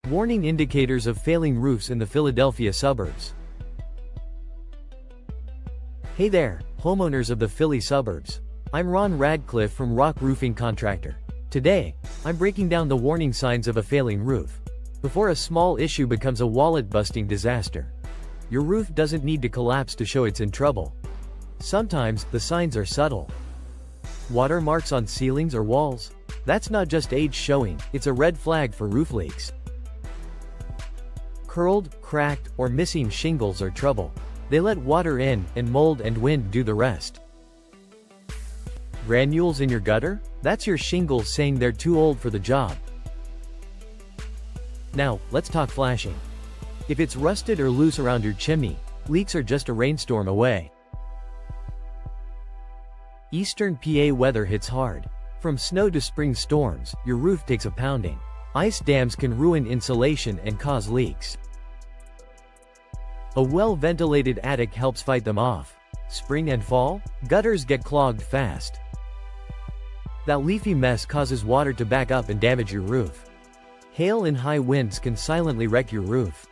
Warning indicators of failing roofs in the Philadelphia suburbs. Hey there, homeowners of the Philly suburbs. I'm Ron Radcliffe from Rock Roofing Contractor. Today, I'm breaking down the warning signs of a failing roof before a small issue becomes a wallet-busting disaster. Your roof doesn't need to collapse to show it's in trouble. Sometimes, the signs are subtle. Water marks on ceilings or walls? That's not just age showing, it's a red flag for roof leaks. Curled, cracked, or missing shingles are trouble. They let water in, and mold and wind do the rest. Granules in your gutter? That's your shingles saying they're too old for the job. Now, let's talk flashing. If it's rusted or loose around your chimney, leaks are just a rainstorm away. Eastern PA weather hits hard. From snow to spring storms, your roof takes a pounding. Ice dams can ruin insulation and cause leaks. A well-ventilated attic helps fight them off. Spring and fall, gutters get clogged fast. That leafy mess causes water to back up and damage your roof. Hail and high winds can silently wreck your roof.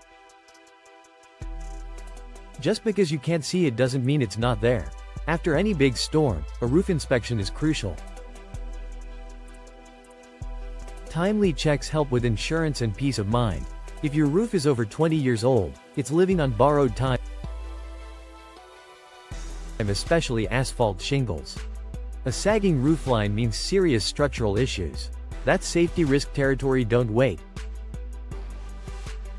Just because you can't see it doesn't mean it's not there. After any big storm, a roof inspection is crucial. Timely checks help with insurance and peace of mind. If your roof is over 20 years old, it's living on borrowed time, especially asphalt shingles. A sagging roofline means serious structural issues. That's safety risk territory. Don't wait.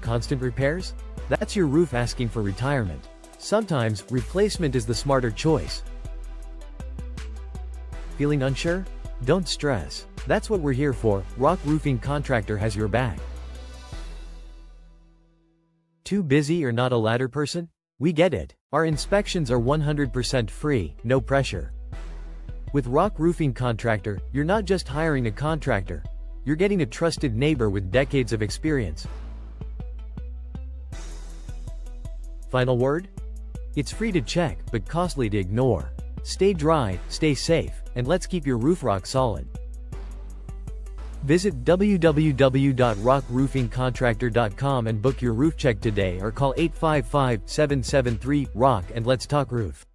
Constant repairs? That's your roof asking for retirement. Sometimes, replacement is the smarter choice. Feeling unsure? Don't stress. That's what we're here for. Rock Roofing Contractor has your back. Too busy or not a ladder person? We get it. Our inspections are 100% free, no pressure. With Rock Roofing Contractor, you're not just hiring a contractor, you're getting a trusted neighbor with decades of experience. Final word? It's free to check, but costly to ignore. Stay dry, stay safe, and let's keep your roof rock solid. Visit www.rockroofingcontractor.com and book your roof check today, or call 855-773-ROCK and let's talk roof.